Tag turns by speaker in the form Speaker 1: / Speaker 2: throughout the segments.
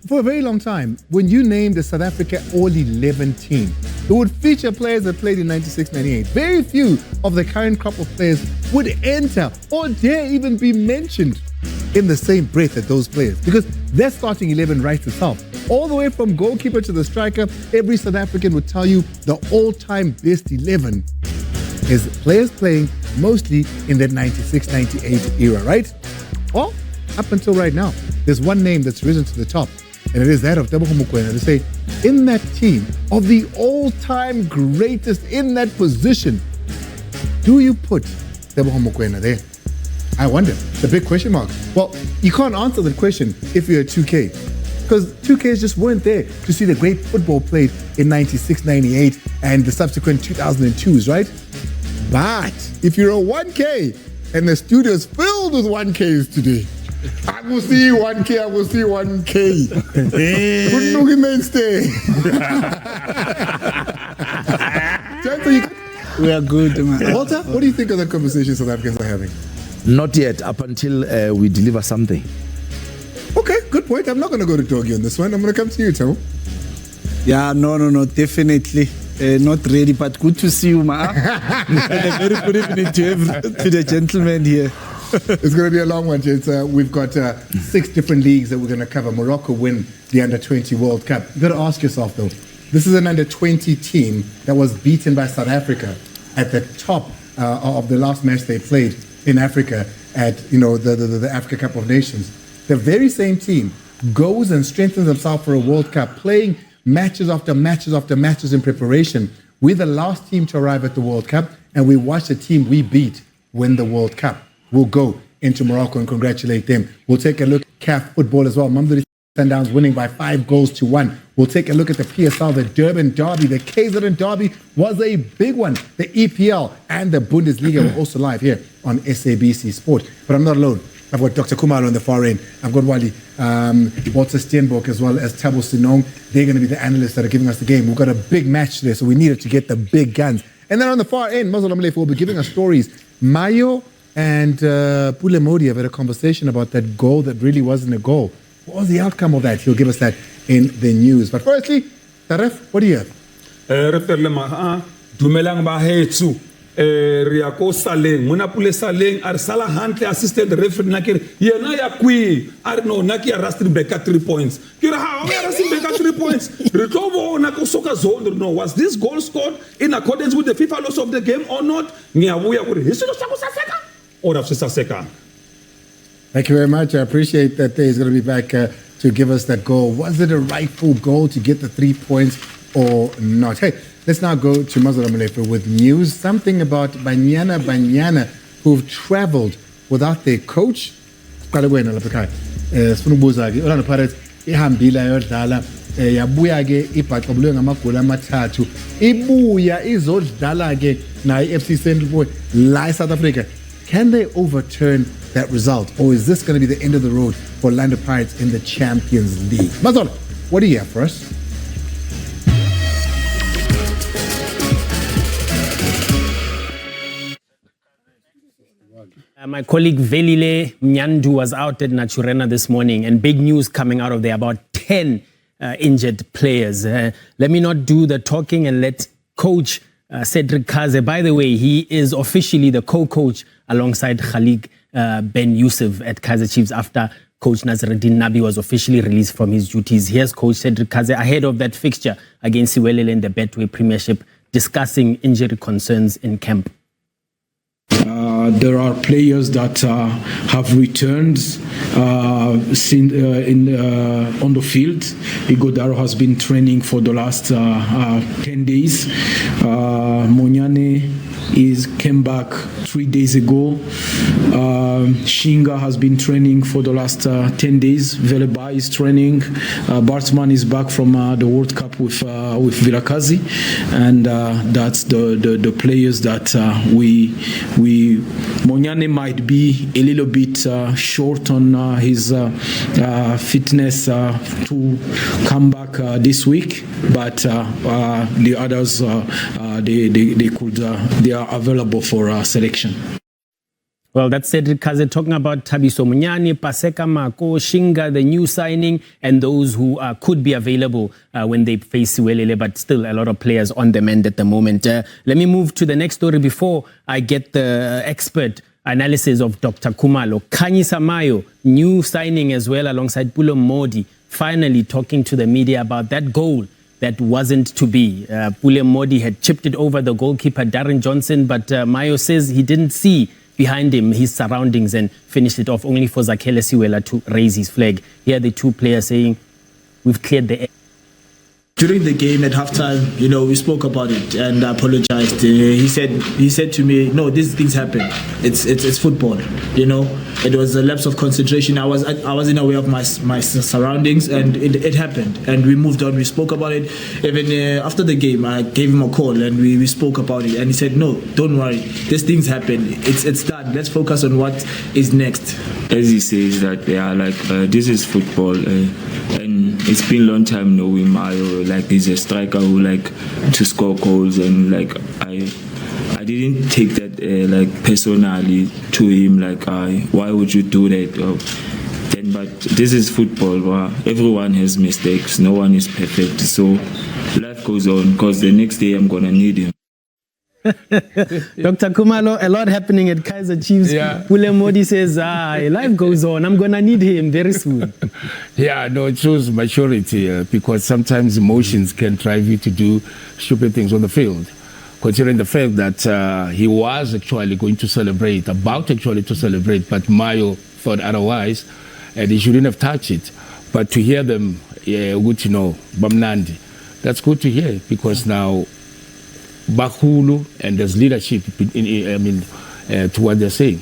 Speaker 1: for a very long time, when you named the South Africa All-11 team, it would feature players that played in 96, 98. Very few of the current crop of players would enter or dare even be mentioned in the same breath as those players, because their starting 11 writes itself. All the way from goalkeeper to the striker, every South African would tell you the all-time best 11 is players playing mostly in that 96, 98 era, right? Well, up until right now, there's one name that's risen to the top, and it is that of Teboho Mokoena. To say, in that team of the all-time greatest in that position, do you put Teboho Mokoena there? I wonder. The big question mark. Well, you can't answer that question if you're a 2K, because 2Ks just weren't there to see the great football played in 96, 98, and the subsequent 2002s, right? But if you're a 1K and the studio's filled with 1Ks today, I will see 1K, I will see 1K. Good looking mainstay.
Speaker 2: We are good, man.
Speaker 1: Walter, what do you think of the conversation South Africans are having?
Speaker 3: Not yet, up until we deliver something.
Speaker 1: Okay, good point. I'm not going to go to Doggy on this one. I'm going to come to you, Tabo.
Speaker 2: Yeah, no, definitely. Not ready, but good to see you, ma. And a very good evening to the gentlemen here.
Speaker 1: It's going to be a long one, gents. We've got 6 different leagues that we're going to cover. Morocco win the Under-20 World Cup. You've got to ask yourself, though, this is an Under-20 team that was beaten by South Africa at the top of the last match they played in Africa at, the Africa Cup of Nations. The very same team goes and strengthens themselves for a World Cup, playing matches after matches after matches in preparation. We're the last team to arrive at the World Cup, and we watch the team we beat win the World Cup. We'll go into Morocco and congratulate them. We'll take a look at CAF football as well. Mamelodi Sundowns winning by 5-1. We'll take a look at the PSL, the Durban Derby. The KZN Derby was a big one. The EPL and the Bundesliga were also live here on SABC Sport. But I'm not alone. I've got Dr. Kumalo on the far end. I've got Wally, Walter Steenbok, as well as Thabo Sinong. They're going to be the analysts that are giving us the game. We've got a big match today, so we needed to get the big guns. And then on the far end, Mazol Amalefe will be giving us stories. Mayo and Pule Modi have had a conversation about that goal that really wasn't a goal. What was the outcome of that? He'll give us that in the news. But firstly, Taref, what do you have?
Speaker 4: Riako Saleng, Mona Pule Saleng, Arsala Hantle assisted the referee Nakir, Yena Yakui, Arno Naki arrested Beka 3 points. Kira, how arrested Beka 3 points? Ritovo Nako Soka Zone, no, was this goal scored in accordance with the FIFA laws of the game or not? Niawuya would history of Saka or of Saka.
Speaker 1: Thank you very much. I appreciate that he's going to be back to give us that goal. Was it a rightful goal to get the 3 points or not? Hey, let's now go to Mazal Amalefe with news. Something about Banyana who've traveled without their coach. Yabuya ke ibhaqobulwe ngamagoli amathathu ibuya izodlala ke na iFC Central Boy la South Africa. Can they overturn that result, or is this going to be the end of the road for Orlando Pirates in the Champions League? Mazol, what do you have for us?
Speaker 5: My colleague Velile Nyandu was out at Naturena this morning, and big news coming out of there about 10 injured players. Let me not do the talking and let Coach Cedric Kaze. By the way, he is officially the co-coach alongside Khalik Ben Youssef at Kaizer Chiefs after Coach Nazaruddin Nabi was officially released from his duties. Here's Coach Cedric Kaze ahead of that fixture against Siwelele in the Betway Premiership, discussing injury concerns in camp.
Speaker 6: There are players that have returned on the field. Igodaro has been training for the last 10 days. Monyane came back 3 days ago. Shinga has been training for the last 10 days. Veleba is training. Bartman is back from the World Cup with Vilakazi, and that's the players that we Monyane might be a little bit short on his fitness to come back this week, but the others they are available for selection.
Speaker 5: Well, that's Cedric Kaze talking about Thabiso Munyani, Paseka Mako, Shinga, the new signing, and those who could be available when they face Siwelele, but still a lot of players on the mend at the moment. Let me move to the next story before I get the expert analysis of Dr. Khumalo. Khanyisa Mayo, new signing as well alongside Pulo Modi, finally talking to the media about that goal that wasn't to be. Pulo Modi had chipped it over the goalkeeper Darren Johnson, but Mayo says he didn't see behind him his surroundings and finished it off, only for Zakhele Siwela to raise his flag. Here are the two players saying, we've cleared the air.
Speaker 7: During the game at halftime, we spoke about it and I apologized. He said to me, "No, these things happen. It's football. It was a lapse of concentration. I wasn't aware of my surroundings, and it happened. And we moved on. We spoke about it. Even after the game, I gave him a call and we spoke about it. And he said, "No, don't worry. These things happen. It's done. Let's focus on what is next."
Speaker 8: As he says that, this is football, and it's been a long time knowing Mayo. He's a striker who to score goals, and I didn't take that personally to him. Why would you do that? But this is football. Everyone has mistakes. No one is perfect. So life goes on. Because the next day I'm gonna need him.
Speaker 5: Dr. Khumalo, a lot happening at Kaizer Chiefs.
Speaker 9: Yeah.
Speaker 5: Pulo Modi says, life goes on. I'm going to need him very soon.
Speaker 9: Yeah, no, it shows maturity because sometimes emotions can drive you to do stupid things on the field. Considering the fact that he was actually going to celebrate, but Mayo thought otherwise, and he shouldn't have touched it. But to hear them, good to know, Bamnandi, that's good to hear because now Bakhulu and there's leadership to what they're saying.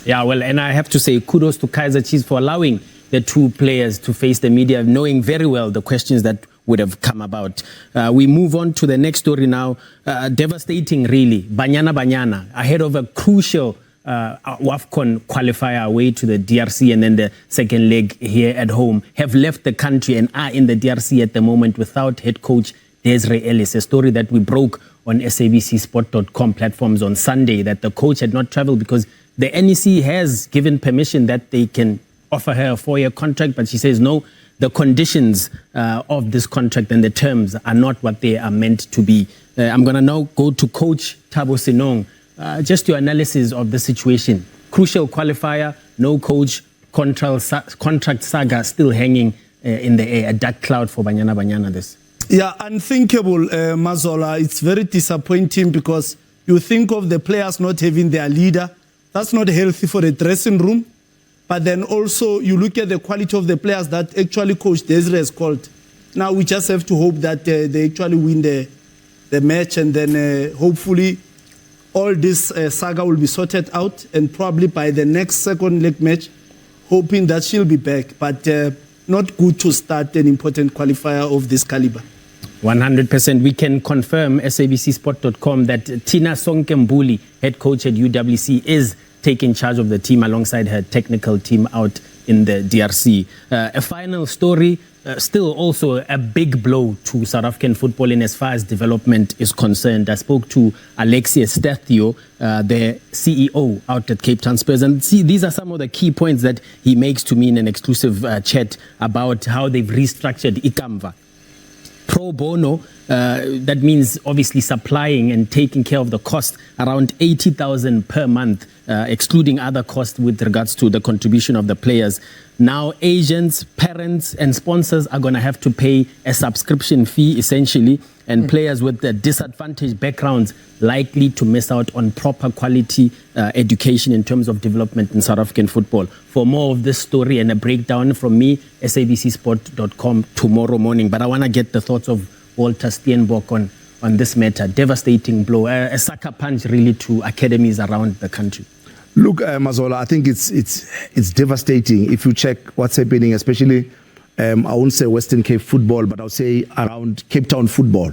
Speaker 5: Yeah, well, and I have to say kudos to Kaizer Chiefs for allowing the two players to face the media, knowing very well the questions that would have come about. We move on to the next story now. Devastating, really. Banyana, ahead of a crucial WAFCON qualifier away to the DRC and then the second leg here at home, have left the country and are in the DRC at the moment without head coach Desiree Ellis, a story that we broke on sabcsport.com platforms on Sunday, that the coach had not traveled because the NEC has given permission that they can offer her a 4-year contract, but she says no, the conditions of this contract and the terms are not what they are meant to be. I'm going to now go to Coach Thabo Senong. Just your analysis of the situation. Crucial qualifier, no coach, contract saga still hanging in the air, a dark cloud for Banyana this.
Speaker 2: Yeah, unthinkable, Mazola. It's very disappointing because you think of the players not having their leader. That's not healthy for the dressing room. But then also you look at the quality of the players that actually Coach Desiree has called. Now we just have to hope that they actually win the match, and then hopefully all this saga will be sorted out, and probably by the next second leg match, hoping that she'll be back. But not good to start an important qualifier of this caliber.
Speaker 5: 100%. We can confirm, sabcsport.com, that Tina Sonkembuli, head coach at UWC, is taking charge of the team alongside her technical team out in the DRC. A final story, still also a big blow to South African football in as far as development is concerned. I spoke to Alexia Stethio, the CEO out at Cape Town Spurs, and these are some of the key points that he makes to me in an exclusive chat about how they've restructured Ikamva. Pro bono, that means obviously supplying and taking care of the cost, around 80,000 per month, excluding other costs with regards to the contribution of the players. Now agents, parents and sponsors are going to have to pay a subscription fee essentially, and players with the disadvantaged backgrounds likely to miss out on proper quality education in terms of development in South African football. For more of this story and a breakdown from me, sabcsport.com tomorrow morning. But I want to get the thoughts of Walter Steenbok on this matter. Devastating blow, a sucker punch really to academies around the country.
Speaker 3: Look, Mazola, I think it's devastating if you check what's happening, especially, I won't say Western Cape football, but I'll say around Cape Town football,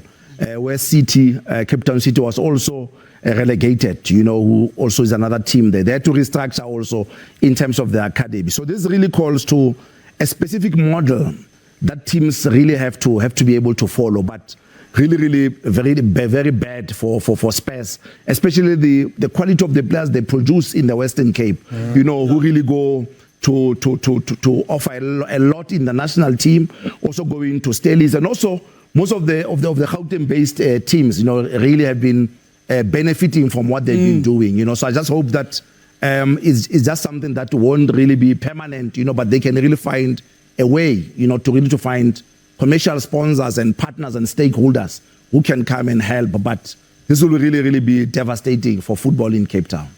Speaker 3: where Cape Town City was also relegated, who also is another team there. They had to restructure also in terms of the academy. So this really calls to a specific model that teams really have to be able to follow. But really very bad for Spurs, especially the quality of the players they produce in the Western Cape. You know, who really go to offer a lot in the national team, also going to Stelis, and also most of the Gauteng-based teams, you know, really have been benefiting from what they've been doing. You know, so I just hope that it's just something that won't really be permanent. You know, but they can really find a way, you know, to find commercial sponsors and partners and stakeholders who can come and help. But this will really be devastating for football in Cape Town.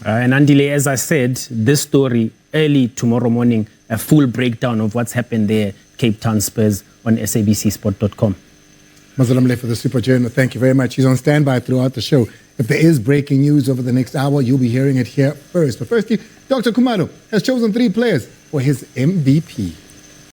Speaker 5: And Andile, as I said, this story early tomorrow morning, a full breakdown of what's happened there, Cape Town Spurs, on sabcsport.com.
Speaker 1: Mazola Mle for the Super Journal, thank you very much. He's on standby throughout the show. If there is breaking news over the next hour, you'll be hearing it here first. But firstly, Dr. Kumalo has chosen 3 players for his MVP.